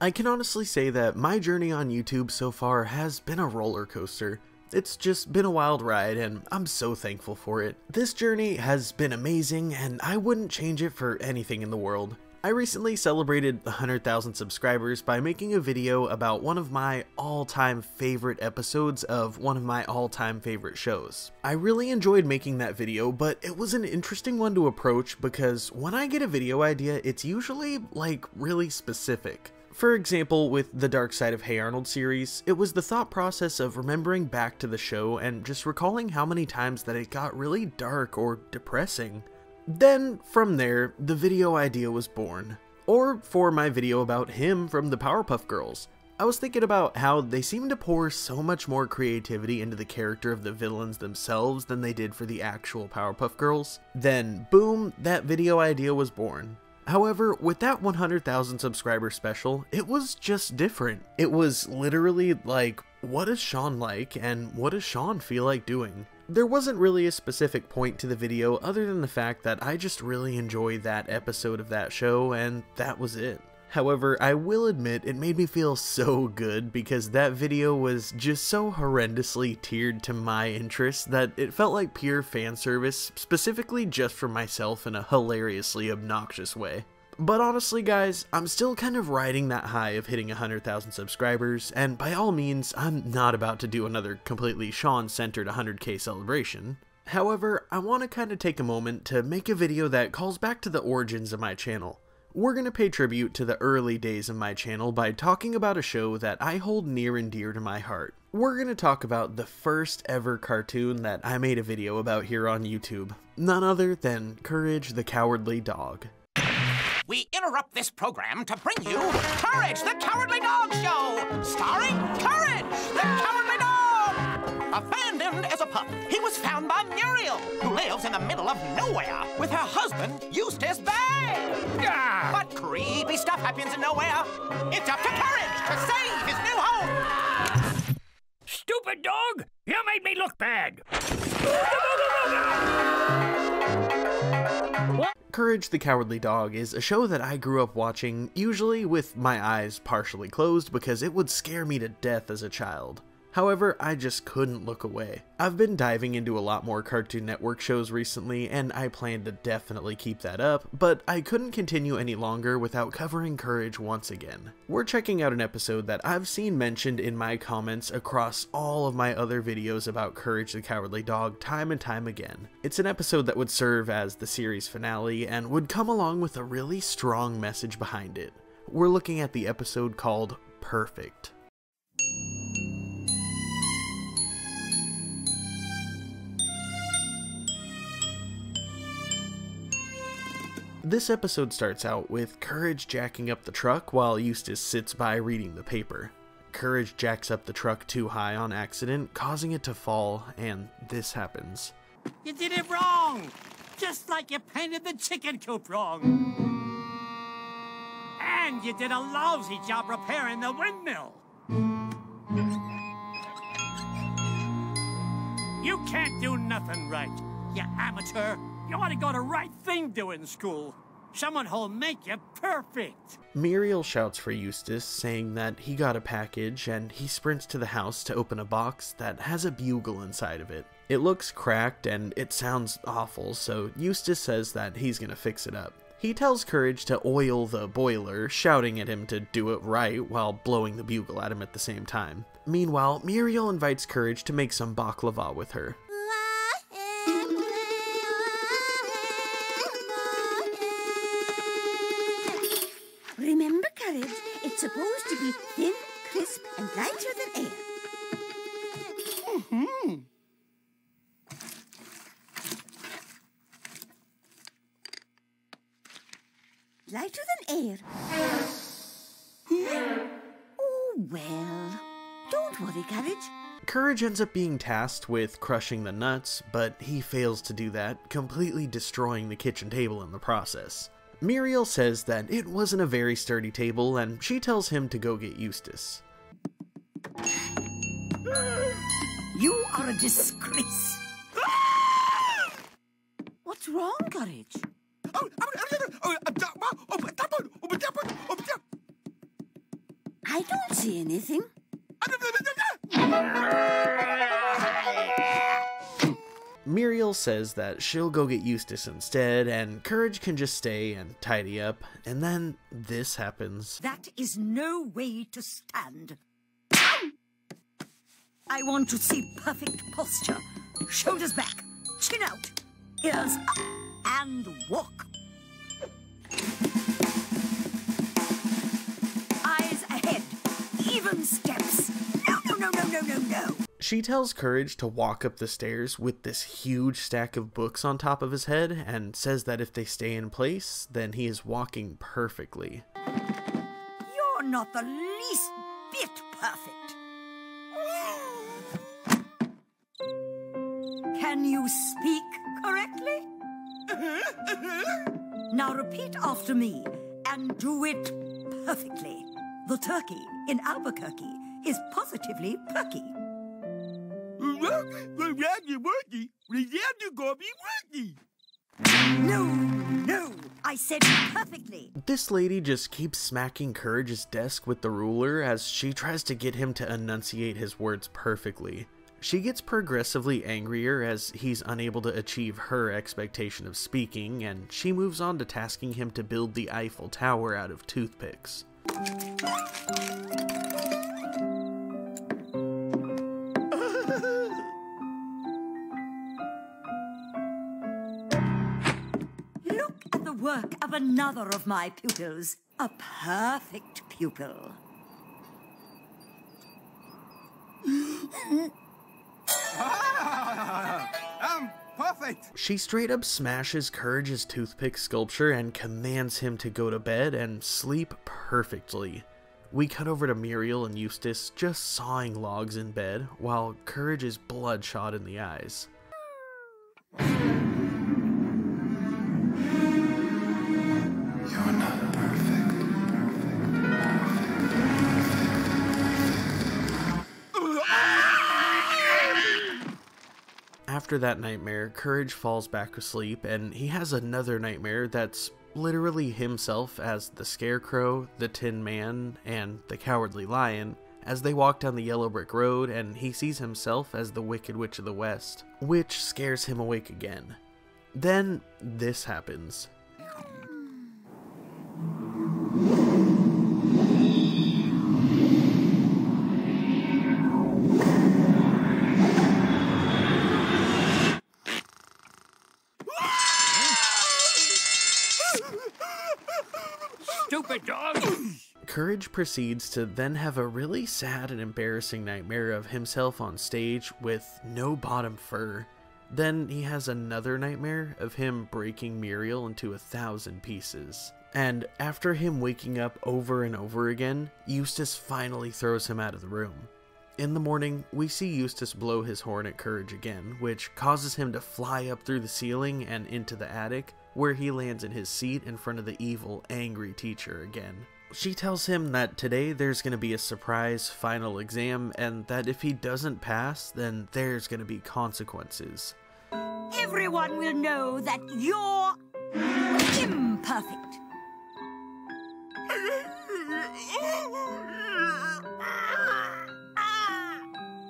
I can honestly say that my journey on YouTube so far has been a roller coaster. It's just been a wild ride and I'm so thankful for it. This journey has been amazing and I wouldn't change it for anything in the world. I recently celebrated 100,000 subscribers by making a video about one of my all-time favorite episodes of one of my all-time favorite shows. I really enjoyed making that video, but it was an interesting one to approach because when I get a video idea, it's usually like really specific. For example, with the Dark Side of Hey Arnold series, it was the thought process of remembering back to the show and just recalling how many times that it got really dark or depressing. Then, from there, the video idea was born. Or for my video about him from the Powerpuff Girls. I was thinking about how they seem to pour so much more creativity into the character of the villains themselves than they did for the actual Powerpuff Girls. Then, boom, that video idea was born. However, with that 100,000 subscriber special, it was just different. It was literally like, what is Sean like and what does Sean feel like doing? There wasn't really a specific point to the video other than the fact that I just really enjoyed that episode of that show and that was it. However, I will admit it made me feel so good because that video was just so horrendously tiered to my interests that it felt like pure fan service, specifically just for myself in a hilariously obnoxious way. But honestly guys, I'm still kind of riding that high of hitting 100,000 subscribers, and by all means, I'm not about to do another completely Sean-centered 100k celebration. However, I want to kind of take a moment to make a video that calls back to the origins of my channel. We're going to pay tribute to the early days of my channel by talking about a show that I hold near and dear to my heart. We're going to talk about the first ever cartoon that I made a video about here on YouTube. None other than Courage the Cowardly Dog. We interrupt this program to bring you Courage the Cowardly Dog Show, starring Courage the Cowardly Dog! Abandoned as a pup, he was found by Muriel, who lives in the middle of nowhere with her husband, Eustace Bay. But creepy stuff happens in nowhere. It's up to Courage to save his new home. Stupid dog! You made me look bad! Courage the Cowardly Dog is a show that I grew up watching, usually with my eyes partially closed because it would scare me to death as a child. However, I just couldn't look away. I've been diving into a lot more Cartoon Network shows recently, and I plan to definitely keep that up, but I couldn't continue any longer without covering Courage once again. We're checking out an episode that I've seen mentioned in my comments across all of my other videos about Courage the Cowardly Dog time and time again. It's an episode that would serve as the series finale and would come along with a really strong message behind it. We're looking at the episode called Perfect. This episode starts out with Courage jacking up the truck while Eustace sits by reading the paper. Courage jacks up the truck too high on accident, causing it to fall, and this happens. You did it wrong! Just like you painted the chicken coop wrong! And you did a lousy job repairing the windmill! You can't do nothing right, you amateur! You ought to go to right thing doing school. Someone who'll make you perfect. Muriel shouts for Eustace, saying that he got a package, and he sprints to the house to open a box that has a bugle inside of it. It looks cracked and it sounds awful, so Eustace says that he's gonna fix it up. He tells Courage to oil the boiler, shouting at him to do it right while blowing the bugle at him at the same time. Meanwhile, Muriel invites Courage to make some baklava with her. Remember, Courage, it's supposed to be thin, crisp, and lighter than air. Mm-hmm. Lighter than air. Oh, well. Don't worry, Courage. Courage ends up being tasked with crushing the nuts, but he fails to do that, completely destroying the kitchen table in the process. Muriel says that it wasn't a very sturdy table, and she tells him to go get Eustace. You are a disgrace. What's wrong, Courage? anything? Muriel says that she'll go get Eustace instead, and Courage can just stay and tidy up, and then this happens. That is no way to stand. I want to see perfect posture. Shoulders back, chin out, ears up, and walk. Eyes ahead, even steps. No, no, no, no, no, no, no. She tells Courage to walk up the stairs with this huge stack of books on top of his head, and says that if they stay in place, then he is walking perfectly. You're not the least bit perfect. Can you speak correctly? Now repeat after me and do it perfectly. The turkey in Albuquerque is positively perky. No, no, I said perfectly. This lady just keeps smacking Courage's desk with the ruler as she tries to get him to enunciate his words perfectly. She gets progressively angrier as he's unable to achieve her expectation of speaking, and she moves on to tasking him to build the Eiffel Tower out of toothpicks. Look at the work of another of my pupils, a perfect pupil. Perfect! She straight up smashes Courage's toothpick sculpture and commands him to go to bed and sleep perfectly. We cut over to Muriel and Eustace just sawing logs in bed, while Courage is bloodshot in the eyes. You're not perfect. After that nightmare, Courage falls back asleep, and he has another nightmare that's literally himself as the Scarecrow, the Tin Man, and the Cowardly Lion as they walk down the yellow brick road, and he sees himself as the Wicked Witch of the West, which scares him awake again. Then this happens. Stupid dog! Courage proceeds to then have a really sad and embarrassing nightmare of himself on stage with no bottom fur. Then he has another nightmare of him breaking Muriel into 1,000 pieces. And after him waking up over and over again, Eustace finally throws him out of the room. In the morning, we see Eustace blow his horn at Courage again, which causes him to fly up through the ceiling and into the attic, where he lands in his seat in front of the evil, angry teacher again. She tells him that today there's going to be a surprise final exam, and that if he doesn't pass, then there's going to be consequences. Everyone will know that you're imperfect.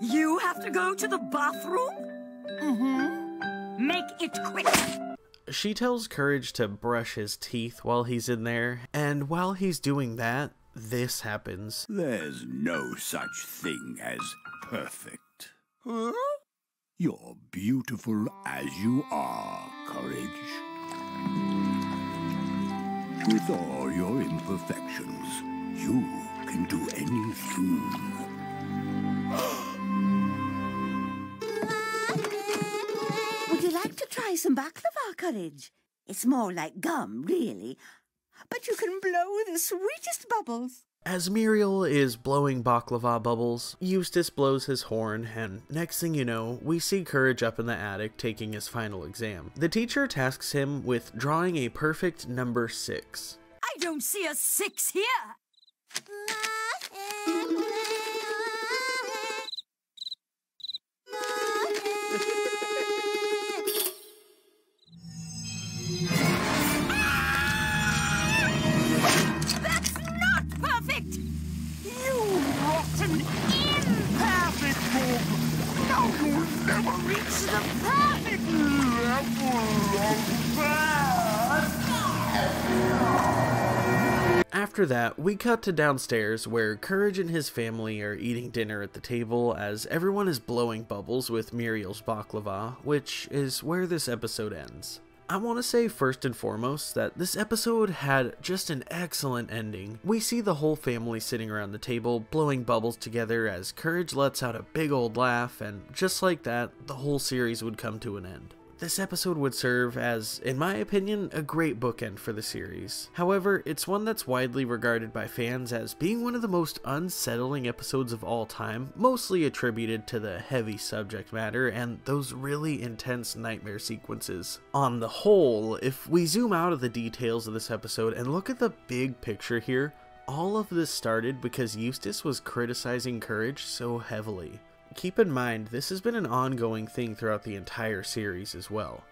You have to go to the bathroom? Mm-hmm. Make it quick. She tells Courage to brush his teeth while he's in there, and while he's doing that, this happens. There's no such thing as perfect. Huh? You're beautiful as you are, Courage. With all your imperfections, you can do anything. Would you like to try some baklava, Courage? It's more like gum, really. But you can blow the sweetest bubbles. As Muriel is blowing baklava bubbles, Eustace blows his horn, and next thing you know, we see Courage up in the attic taking his final exam. The teacher tasks him with drawing a perfect number 6. I don't see a 6 here. That's not perfect! You rotten You'll never reach the perfect level of bad. After that, we cut to downstairs where Courage and his family are eating dinner at the table as everyone is blowing bubbles with Muriel's baklava, which is where this episode ends. I want to say first and foremost that this episode had just an excellent ending. We see the whole family sitting around the table blowing bubbles together as Courage lets out a big old laugh, and just like that, the whole series would come to an end. This episode would serve as, in my opinion, a great bookend for the series. However, it's one that's widely regarded by fans as being one of the most unsettling episodes of all time, mostly attributed to the heavy subject matter and those really intense nightmare sequences. On the whole, if we zoom out of the details of this episode and look at the big picture here, all of this started because Eustace was criticizing Courage so heavily. Keep in mind, this has been an ongoing thing throughout the entire series as well.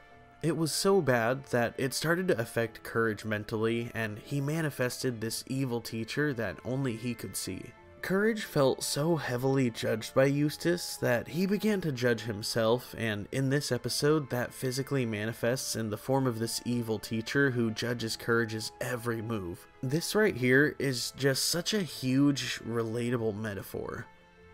It was so bad that it started to affect Courage mentally, and he manifested this evil teacher that only he could see. Courage felt so heavily judged by Eustace that he began to judge himself, and in this episode that physically manifests in the form of this evil teacher who judges Courage's every move. This right here is just such a huge, relatable metaphor.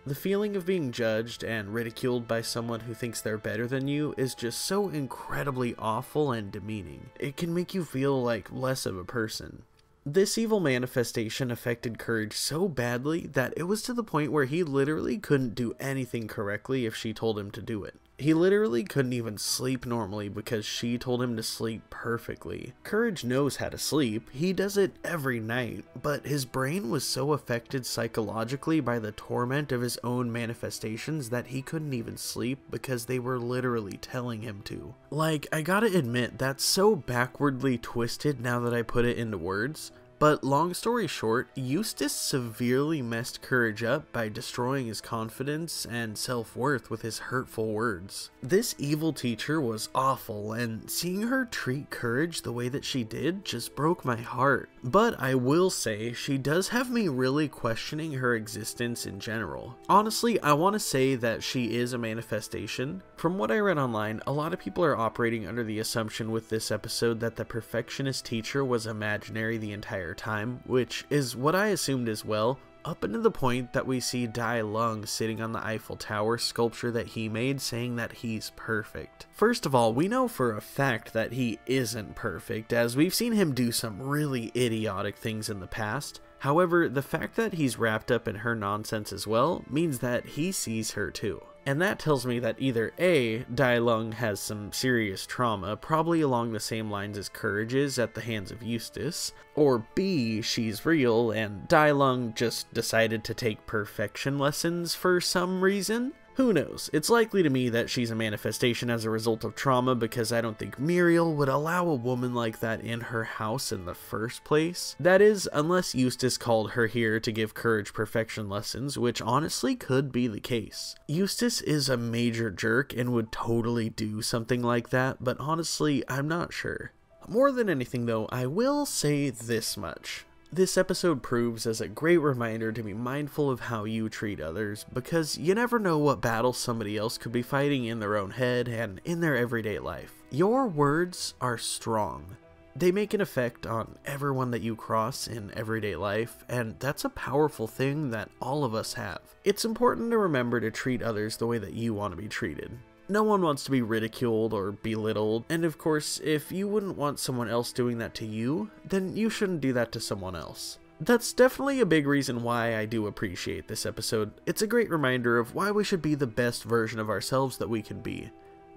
The feeling of being judged and ridiculed by someone who thinks they're better than you is just so incredibly awful and demeaning. It can make you feel like less of a person. This evil manifestation affected Courage so badly that it was to the point where he literally couldn't do anything correctly if she told him to do it. He literally couldn't even sleep normally because she told him to sleep perfectly. Courage knows how to sleep, he does it every night, but his brain was so affected psychologically by the torment of his own manifestations that he couldn't even sleep because they were literally telling him to. Like, I gotta admit, that's so backwardly twisted now that I put it into words. But long story short, Eustace severely messed Courage up by destroying his confidence and self-worth with his hurtful words. This evil teacher was awful, and seeing her treat Courage the way that she did just broke my heart. But I will say, she does have me really questioning her existence in general. Honestly, I want to say that she is a manifestation. From what I read online, a lot of people are operating under the assumption with this episode that the perfectionist teacher was imaginary the entire time, which is what I assumed as well, up until the point that we see Dai Lung sitting on the Eiffel Tower sculpture that he made saying that he's perfect. First of all, we know for a fact that he isn't perfect, as we've seen him do some really idiotic things in the past. However, the fact that he's wrapped up in her nonsense as well means that he sees her too. And that tells me that either A, Dai Lung has some serious trauma, probably along the same lines as Courage's at the hands of Eustace, or B, she's real and Dai Lung just decided to take perfection lessons for some reason? Who knows? It's likely to me that she's a manifestation as a result of trauma because I don't think Muriel would allow a woman like that in her house in the first place. That is, unless Eustace called her here to give Courage perfection lessons, which honestly could be the case. Eustace is a major jerk and would totally do something like that, but honestly, I'm not sure. More than anything though, I will say this much. This episode proves as a great reminder to be mindful of how you treat others, because you never know what battle somebody else could be fighting in their own head and in their everyday life. Your words are strong. They make an effect on everyone that you cross in everyday life, and that's a powerful thing that all of us have. It's important to remember to treat others the way that you want to be treated. No one wants to be ridiculed or belittled, and of course, if you wouldn't want someone else doing that to you, then you shouldn't do that to someone else. That's definitely a big reason why I do appreciate this episode. It's a great reminder of why we should be the best version of ourselves that we can be.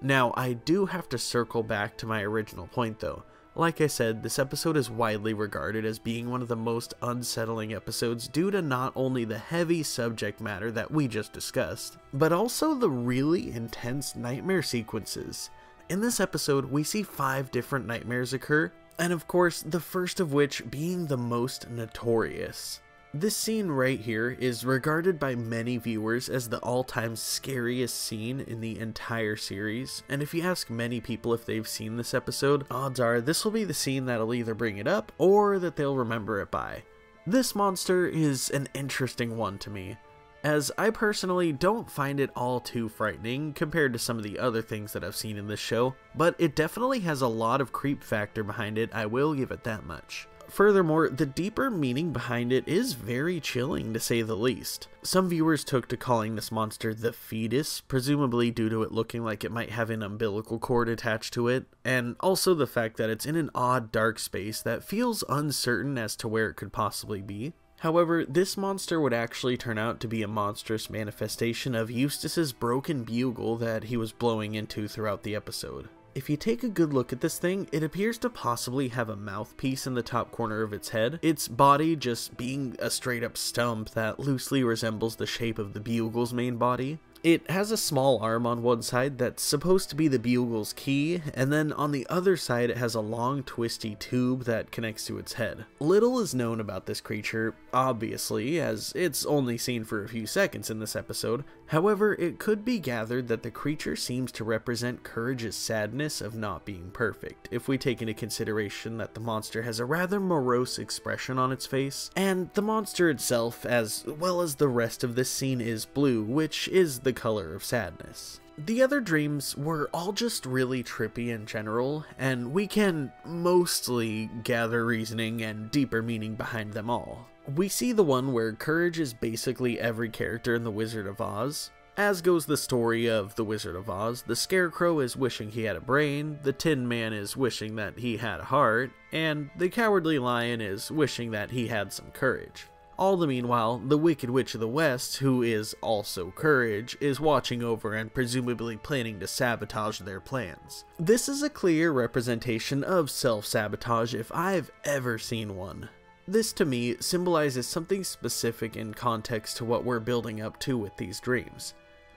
Now, I do have to circle back to my original point though. Like I said, this episode is widely regarded as being one of the most unsettling episodes due to not only the heavy subject matter that we just discussed, but also the really intense nightmare sequences. In this episode, we see 5 different nightmares occur, and of course, the first of which being the most notorious. This scene right here is regarded by many viewers as the all-time scariest scene in the entire series, and if you ask many people if they've seen this episode, odds are this will be the scene that'll either bring it up or that they'll remember it by. This monster is an interesting one to me. as I personally don't find it all too frightening compared to some of the other things that I've seen in this show, but it definitely has a lot of creep factor behind it, I will give it that much. Furthermore, the deeper meaning behind it is very chilling, to say the least. Some viewers took to calling this monster the Fetus, presumably due to it looking like it might have an umbilical cord attached to it, and also the fact that it's in an odd dark space that feels uncertain as to where it could possibly be. However, this monster would actually turn out to be a monstrous manifestation of Eustace's broken bugle that he was blowing into throughout the episode. If you take a good look at this thing, it appears to possibly have a mouthpiece in the top corner of its head, its body just being a straight up stump that loosely resembles the shape of the bugle's main body. It has a small arm on one side that's supposed to be the bugle's key, and then on the other side it has a long twisty tube that connects to its head. Little is known about this creature, obviously, as it's only seen for a few seconds in this episode. However, it could be gathered that the creature seems to represent Courage's sadness of not being perfect, if we take into consideration that the monster has a rather morose expression on its face, and the monster itself, as well as the rest of this scene, is blue, which is the color of sadness. The other dreams were all just really trippy in general, and we can mostly gather reasoning and deeper meaning behind them all. We see the one where Courage is basically every character in The Wizard of Oz. As goes the story of The Wizard of Oz, the Scarecrow is wishing he had a brain, the Tin Man is wishing that he had a heart, and the Cowardly Lion is wishing that he had some courage. All the meanwhile, the Wicked Witch of the West, who is also Courage, is watching over and presumably planning to sabotage their plans. This is a clear representation of self-sabotage if I've ever seen one. This to me symbolizes something specific in context to what we're building up to with these dreams.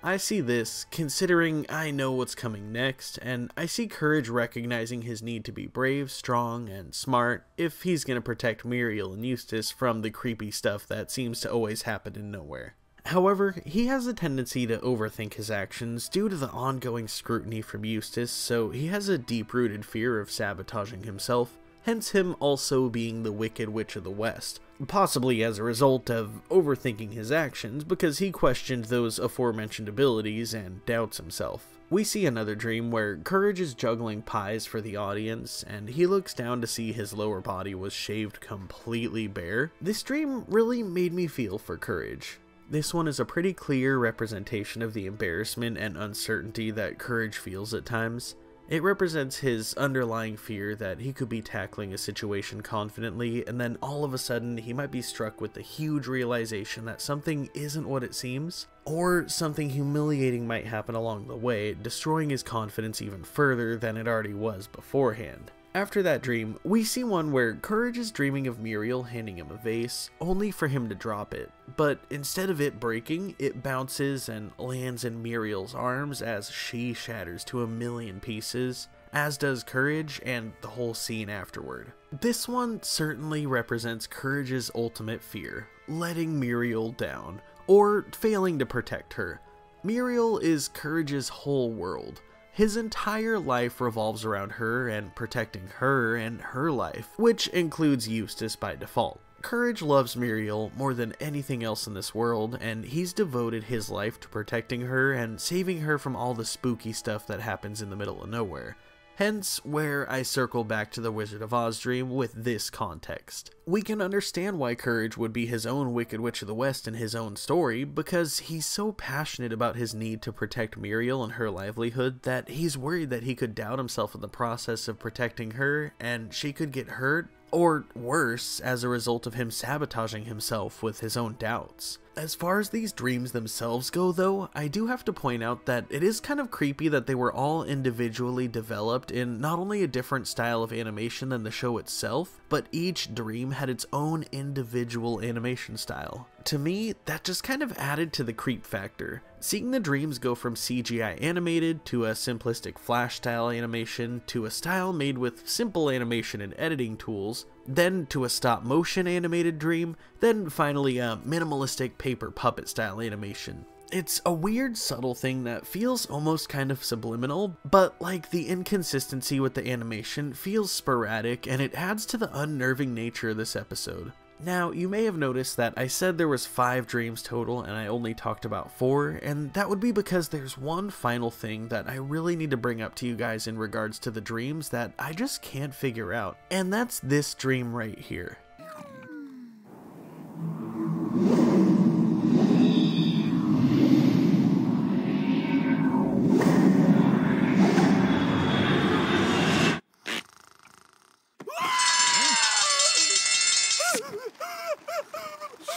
I see this considering I know what's coming next, and I see Courage recognizing his need to be brave, strong, and smart if he's going to protect Muriel and Eustace from the creepy stuff that seems to always happen in nowhere. However, he has a tendency to overthink his actions due to the ongoing scrutiny from Eustace, so he has a deep-rooted fear of sabotaging himself, hence him also being the Wicked Witch of the West, possibly as a result of overthinking his actions because he questioned those aforementioned abilities and doubts himself. We see another dream where Courage is juggling pies for the audience, and he looks down to see his lower body was shaved completely bare. This dream really made me feel for Courage. This one is a pretty clear representation of the embarrassment and uncertainty that Courage feels at times. It represents his underlying fear that he could be tackling a situation confidently, and then all of a sudden he might be struck with the huge realization that something isn't what it seems, or something humiliating might happen along the way, destroying his confidence even further than it already was beforehand. After that dream, we see one where Courage is dreaming of Muriel handing him a vase, only for him to drop it, but instead of it breaking, it bounces and lands in Muriel's arms as she shatters to a million pieces, as does Courage and the whole scene afterward. This one certainly represents Courage's ultimate fear, letting Muriel down, or failing to protect her. Muriel is Courage's whole world. His entire life revolves around her and protecting her and her life, which includes Eustace by default. Courage loves Muriel more than anything else in this world, and he's devoted his life to protecting her and saving her from all the spooky stuff that happens in the middle of nowhere. Hence, where I circle back to the Wizard of Oz dream with this context. We can understand why Courage would be his own Wicked Witch of the West in his own story, because he's so passionate about his need to protect Muriel and her livelihood that he's worried that he could doubt himself in the process of protecting her, and she could get hurt, or worse, as a result of him sabotaging himself with his own doubts. As far as these dreams themselves go though, I do have to point out that it is kind of creepy that they were all individually developed in not only a different style of animation than the show itself, but each dream had its own individual animation style. To me, that just kind of added to the creep factor. Seeing the dreams go from CGI animated to a simplistic Flash style animation to a style made with simple animation and editing tools, then to a stop motion animated dream, then finally a minimalistic paper puppet style animation. It's a weird, subtle thing that feels almost kind of subliminal, but like the inconsistency with the animation feels sporadic and it adds to the unnerving nature of this episode. Now, you may have noticed that I said there was 5 dreams total and I only talked about 4, and that would be because there's one final thing that I really need to bring up to you guys in regards to the dreams that I just can't figure out, and that's this dream right here.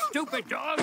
Stupid dog!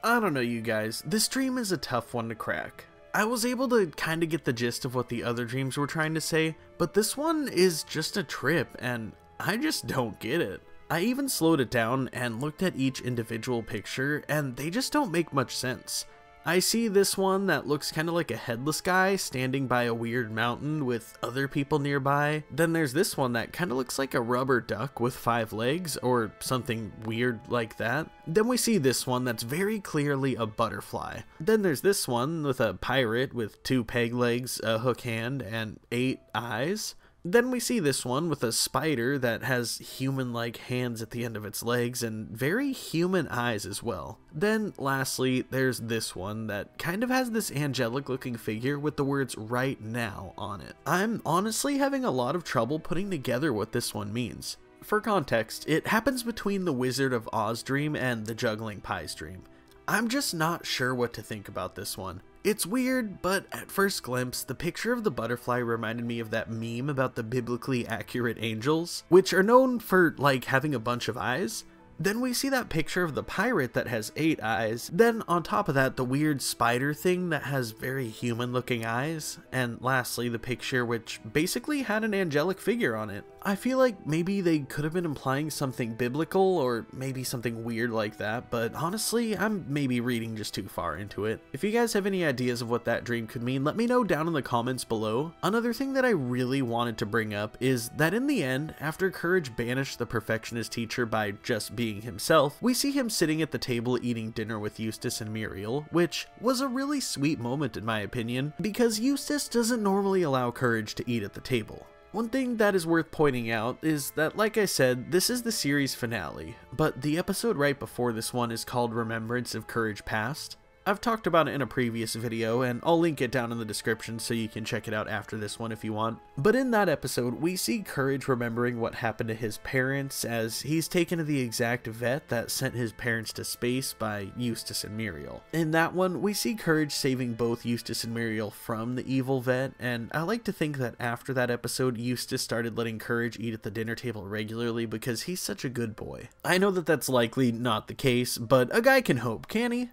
I don't know, you guys, this dream is a tough one to crack. I was able to kind of get the gist of what the other dreams were trying to say, but this one is just a trip and I just don't get it. I even slowed it down and looked at each individual picture and they just don't make much sense. I see this one that looks kind of like a headless guy standing by a weird mountain with other people nearby. Then there's this one that kind of looks like a rubber duck with 5 legs or something weird like that. Then we see this one that's very clearly a butterfly. Then there's this one with a pirate with 2 peg legs, a hook hand, and 8 eyes. Then we see this one with a spider that has human-like hands at the end of its legs and very human eyes as well. Then lastly, there's this one that kind of has this angelic looking figure with the words "right now" on it. I'm honestly having a lot of trouble putting together what this one means. For context, it happens between the Wizard of Oz dream and the Juggling Pies dream. I'm just not sure what to think about this one. It's weird, but at first glimpse, the picture of the butterfly reminded me of that meme about the biblically accurate angels, which are known for, like, having a bunch of eyes. Then we see that picture of the pirate that has 8 eyes. Then on top of that, the weird spider thing that has very human looking eyes. And lastly, the picture which basically had an angelic figure on it. I feel like maybe they could have been implying something biblical or maybe something weird like that, but honestly, I'm maybe reading just too far into it. If you guys have any ideas of what that dream could mean, let me know down in the comments below. Another thing that I really wanted to bring up is that in the end, after Courage banished the perfectionist teacher by just being himself, we see him sitting at the table eating dinner with Eustace and Muriel, which was a really sweet moment in my opinion, because Eustace doesn't normally allow Courage to eat at the table. One thing that is worth pointing out is that, like I said, this is the series finale, but the episode right before this one is called Remembrance of Courage Past. I've talked about it in a previous video, and I'll link it down in the description so you can check it out after this one if you want. But in that episode, we see Courage remembering what happened to his parents as he's taken to the exact vet that sent his parents to space by Eustace and Muriel. In that one, we see Courage saving both Eustace and Muriel from the evil vet, and I like to think that after that episode, Eustace started letting Courage eat at the dinner table regularly because he's such a good boy. I know that that's likely not the case, but a guy can hope, can't he?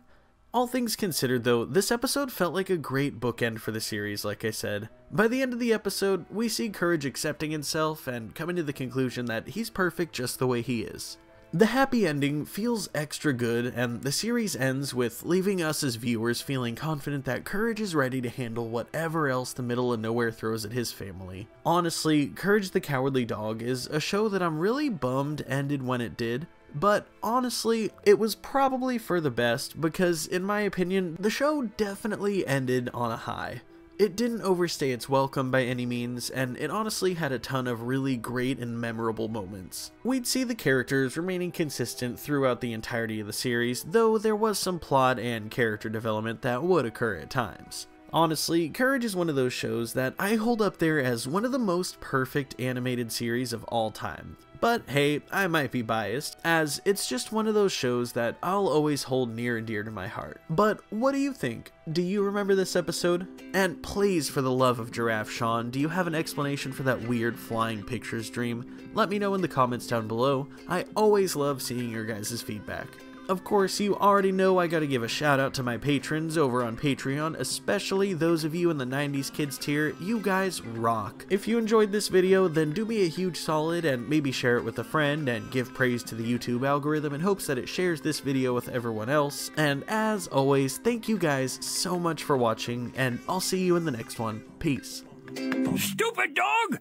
All things considered though, this episode felt like a great bookend for the series, like I said. By the end of the episode, we see Courage accepting himself and coming to the conclusion that he's perfect just the way he is. The happy ending feels extra good, and the series ends with leaving us as viewers feeling confident that Courage is ready to handle whatever else the middle of nowhere throws at his family. Honestly, Courage the Cowardly Dog is a show that I'm really bummed ended when it did. But honestly, it was probably for the best because, in my opinion, the show definitely ended on a high. It didn't overstay its welcome by any means, and it honestly had a ton of really great and memorable moments. We'd see the characters remaining consistent throughout the entirety of the series, though there was some plot and character development that would occur at times. Honestly, Courage is one of those shows that I hold up there as one of the most perfect animated series of all time. But hey, I might be biased, as it's just one of those shows that I'll always hold near and dear to my heart. But what do you think? Do you remember this episode? And please, for the love of Giraffe Sean, do you have an explanation for that weird flying pictures dream? Let me know in the comments down below. I always love seeing your guys' feedback. Of course, you already know I gotta give a shout out to my patrons over on Patreon, especially those of you in the 90s Kids tier. You guys rock. If you enjoyed this video, then do me a huge solid and maybe share it with a friend and give praise to the YouTube algorithm in hopes that it shares this video with everyone else. And as always, thank you guys so much for watching, and I'll see you in the next one. Peace. Stupid dog!